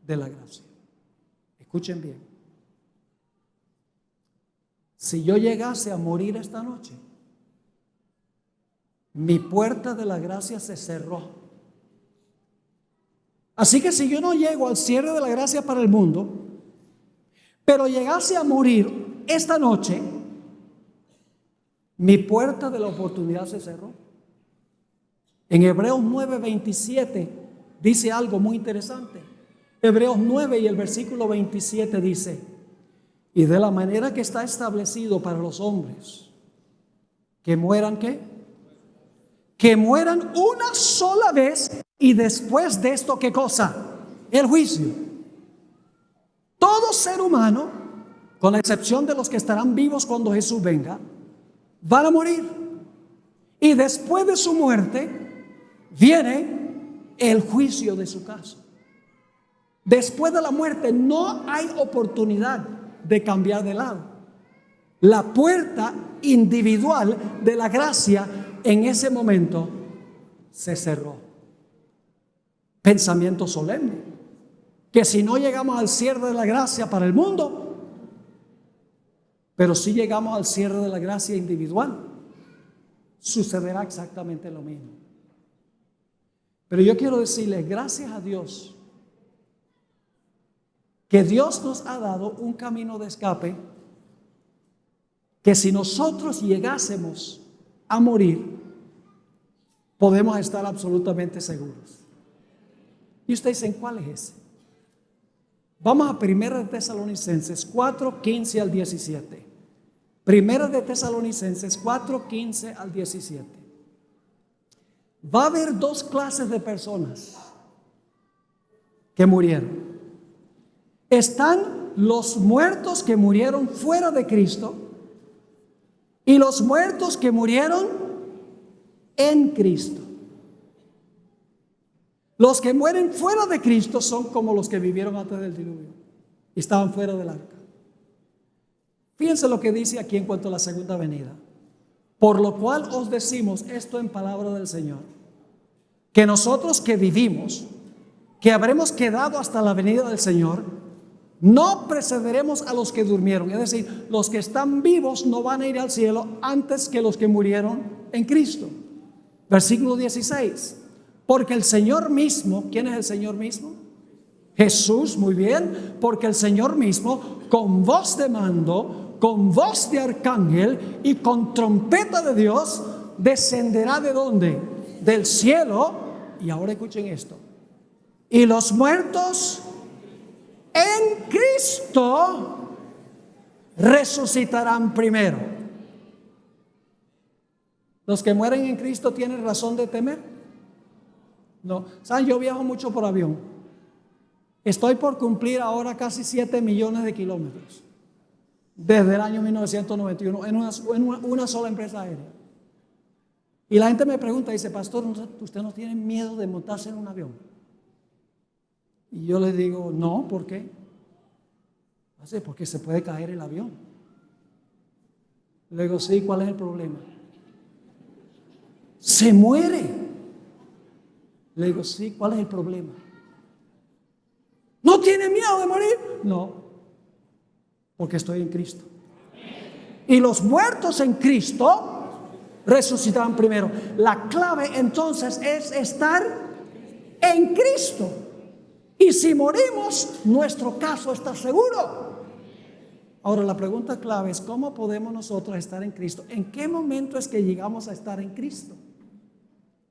de la gracia. Escuchen bien. Si yo llegase a morir esta noche, mi puerta de la gracia se cerró. Así que si yo no llego al cierre de la gracia para el mundo, pero llegase a morir esta noche, mi puerta de la oportunidad se cerró. En Hebreos 9:27 dice algo muy interesante. Hebreos 9 y el versículo 27 dice: y de la manera que está establecido para los hombres, que mueran ¿qué? Que mueran una sola vez, y después de esto ¿qué cosa? El juicio. Todo ser humano, con la excepción de los que estarán vivos cuando Jesús venga, van a morir. Y después de su muerte viene el juicio de su caso. Después de la muerte no hay oportunidad de cambiar de lado. La puerta individual de la gracia en ese momento se cerró. Pensamiento solemne. Que si no llegamos al cierre de la gracia para el mundo, pero si llegamos al cierre de la gracia individual, sucederá exactamente lo mismo. Pero yo quiero decirles, gracias a Dios, que Dios nos ha dado un camino de escape, que si nosotros llegásemos a morir, podemos estar absolutamente seguros. Y ustedes dicen, ¿cuál es ese? Vamos a 1 de Tesalonicenses 4, 15 al 17. 1 de Tesalonicenses 4, 15 al 17. Va a haber dos clases de personas que murieron. Están los muertos que murieron fuera de Cristo y los muertos que murieron en Cristo. Los que mueren fuera de Cristo son como los que vivieron antes del diluvio y estaban fuera del arca. Fíjense lo que dice aquí en cuanto a la segunda venida. Por lo cual os decimos esto en palabra del Señor, que nosotros que vivimos, que habremos quedado hasta la venida del Señor, no precederemos a los que durmieron. Es decir, los que están vivos no van a ir al cielo antes que los que murieron en Cristo. Versículo 16. Porque el Señor mismo, ¿quién es el Señor mismo? Jesús, muy bien. Porque el Señor mismo, con voz de mando, con voz de arcángel y con trompeta de Dios, descenderá ¿de dónde? Del cielo. Y ahora escuchen esto. Y los muertos en Cristo resucitarán primero. ¿Los que mueren en Cristo tienen razón de temer? No. ¿Saben? Yo viajo mucho por avión. Estoy por cumplir ahora casi 7 millones de kilómetros desde el año 1991 en una sola empresa aérea. Y la gente me pregunta, dice, pastor, ¿usted no tiene miedo de montarse en un avión? Y yo les digo, no, ¿por qué? Así, porque se puede caer el avión. Le digo, sí, ¿cuál es el problema? Se muere. Le digo, sí, ¿cuál es el problema? ¿No tiene miedo de morir? No, porque estoy en Cristo. Y los muertos en Cristo resucitarán primero. La clave entonces es estar en Cristo. Y si morimos, nuestro caso está seguro. Ahora la pregunta clave es, ¿cómo podemos nosotros estar en Cristo? ¿En qué momento es que llegamos a estar en Cristo?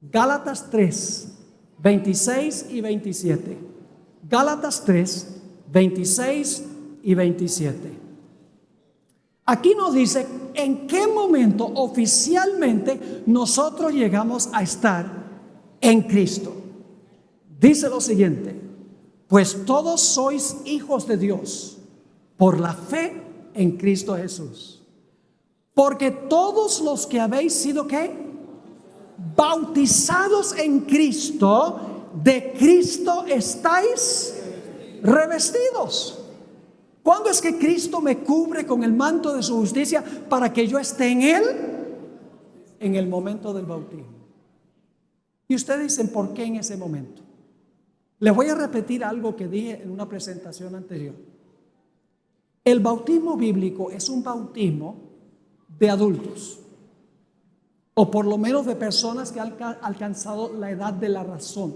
Gálatas 3, 26 y 27. Gálatas 3, 26 y 27. Aquí nos dice en qué momento oficialmente nosotros llegamos a estar en Cristo. Dice lo siguiente: pues todos sois hijos de Dios por la fe en Cristo Jesús. Porque todos los que habéis sido ¿qué? Bautizados en Cristo, de Cristo estáis revestidos. ¿Cuándo es que Cristo me cubre con el manto de su justicia para que yo esté en Él? En el momento del bautismo. Y ustedes dicen, ¿por qué en ese momento? Les voy a repetir algo que dije en una presentación anterior. El bautismo bíblico es un bautismo de adultos, o por lo menos de personas que han alcanzado la edad de la razón,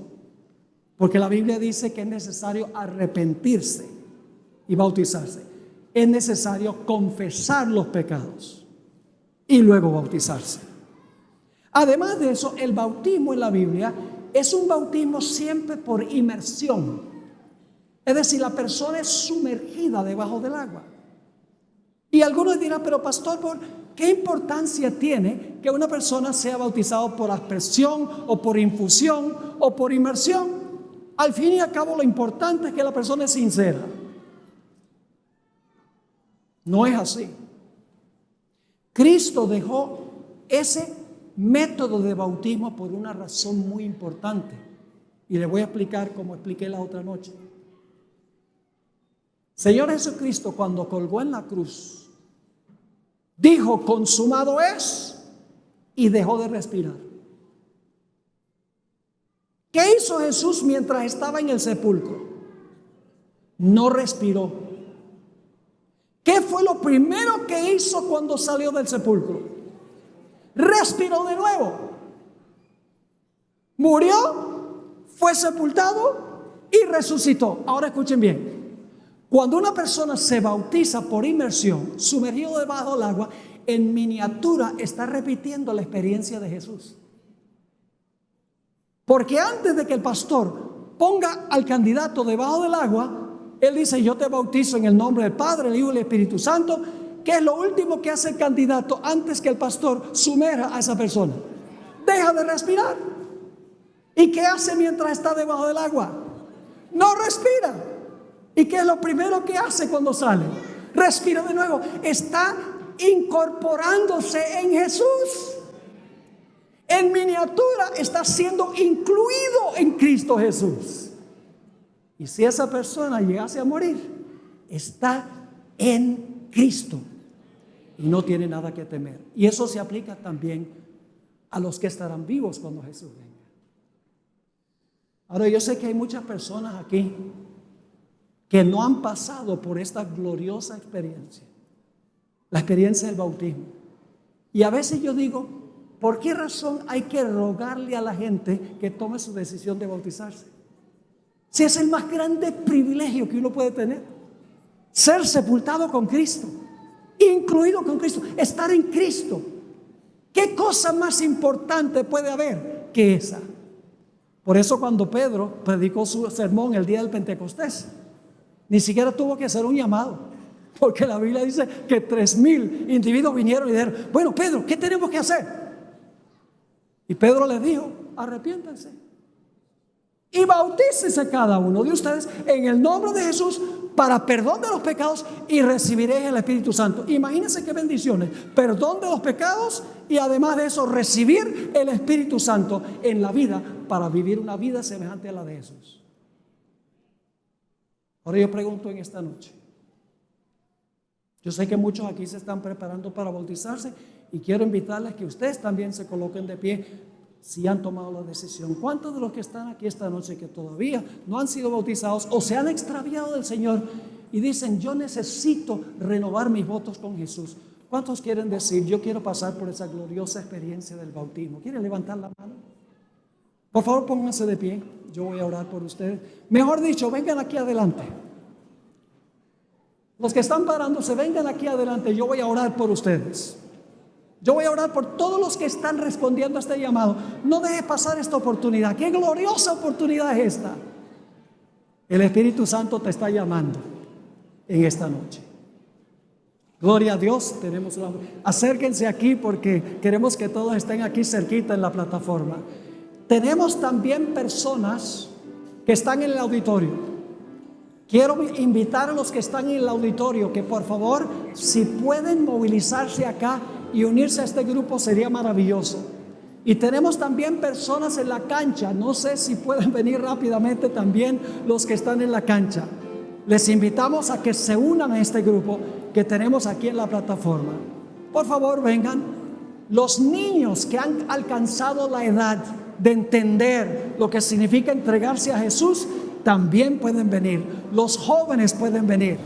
porque la Biblia dice que es necesario arrepentirse y bautizarse. Es necesario confesar los pecados y luego bautizarse. Además de eso, el bautismo en la Biblia es un bautismo siempre por inmersión. Es decir, la persona es sumergida debajo del agua. Y algunos dirán, pero pastor, ¿qué importancia tiene que una persona sea bautizada por aspersión o por infusión o por inmersión? Al fin y al cabo, lo importante es que la persona es sincera. No es así. Cristo dejó ese método de bautismo por una razón muy importante. Y le voy a explicar como expliqué la otra noche. Señor Jesucristo, cuando colgó en la cruz, dijo, consumado es, y dejó de respirar. ¿Qué hizo Jesús mientras estaba en el sepulcro? No respiró. ¿Qué fue lo primero que hizo cuando salió del sepulcro? Respiró de nuevo. Murió, fue sepultado y resucitó. Ahora escuchen bien. Cuando una persona se bautiza por inmersión, sumergido debajo del agua, en miniatura está repitiendo la experiencia de Jesús. Porque antes de que el pastor ponga al candidato debajo del agua, él dice, yo te bautizo en el nombre del Padre, el Hijo y el Espíritu Santo, que es lo último que hace el candidato antes que el pastor sumerja a esa persona. Deja de respirar. ¿Y qué hace mientras está debajo del agua? No respira. ¿Y qué es lo primero que hace cuando sale? Respira de nuevo. Está incorporándose en Jesús. En miniatura está siendo incluido en Cristo Jesús. Y si esa persona llegase a morir, está en Cristo. y no tiene nada que temer. Y eso se aplica también a los que estarán vivos cuando Jesús venga. Ahora, yo sé que hay muchas personas aquí que no han pasado por esta gloriosa experiencia, la experiencia del bautismo. Y a veces yo digo, ¿por qué razón hay que rogarle a la gente que tome su decisión de bautizarse? Si es el más grande privilegio que uno puede tener, ser sepultado con Cristo, incluido con Cristo, estar en Cristo. ¿Qué cosa más importante puede haber que esa? Por eso cuando Pedro predicó su sermón el día del Pentecostés, ni siquiera tuvo que hacer un llamado, porque la Biblia dice que 3,000 individuos vinieron y dijeron, bueno, Pedro, ¿qué tenemos que hacer? Y Pedro les dijo, arrepiéntanse y bautícese cada uno de ustedes en el nombre de Jesús para perdón de los pecados y recibiréis el Espíritu Santo. Imagínense qué bendiciones, perdón de los pecados y además de eso recibir el Espíritu Santo en la vida para vivir una vida semejante a la de Jesús. Ahora yo pregunto en esta noche, yo sé que muchos aquí se están preparando para bautizarse y quiero invitarles que ustedes también se coloquen de pie si han tomado la decisión. ¿Cuántos de los que están aquí esta noche que todavía no han sido bautizados o se han extraviado del Señor y dicen, yo necesito renovar mis votos con Jesús? ¿Cuántos quieren decir, yo quiero pasar por esa gloriosa experiencia del bautismo? ¿Quieren levantar la mano? Por favor, pónganse de pie. Yo voy a orar por ustedes. Mejor dicho, vengan aquí adelante. Los que están parándose, vengan aquí adelante. Yo voy a orar por ustedes. Yo voy a orar por todos los que están respondiendo a este llamado. No deje pasar esta oportunidad. ¡Qué gloriosa oportunidad es esta! El Espíritu Santo te está llamando en esta noche. Gloria a Dios. Acérquense aquí porque queremos que todos estén aquí cerquita en la plataforma. Tenemos también personas que están en el auditorio. Quiero invitar a los que están en el auditorio que por favor, si pueden movilizarse acá y unirse a este grupo, sería maravilloso. Y tenemos también personas en la cancha. No sé si pueden venir rápidamente también los que están en la cancha. Les invitamos a que se unan a este grupo que tenemos aquí en la plataforma. Por favor, vengan. Los niños que han alcanzado la edad de entender lo que significa entregarse a Jesús también pueden venir. Los jóvenes pueden venir.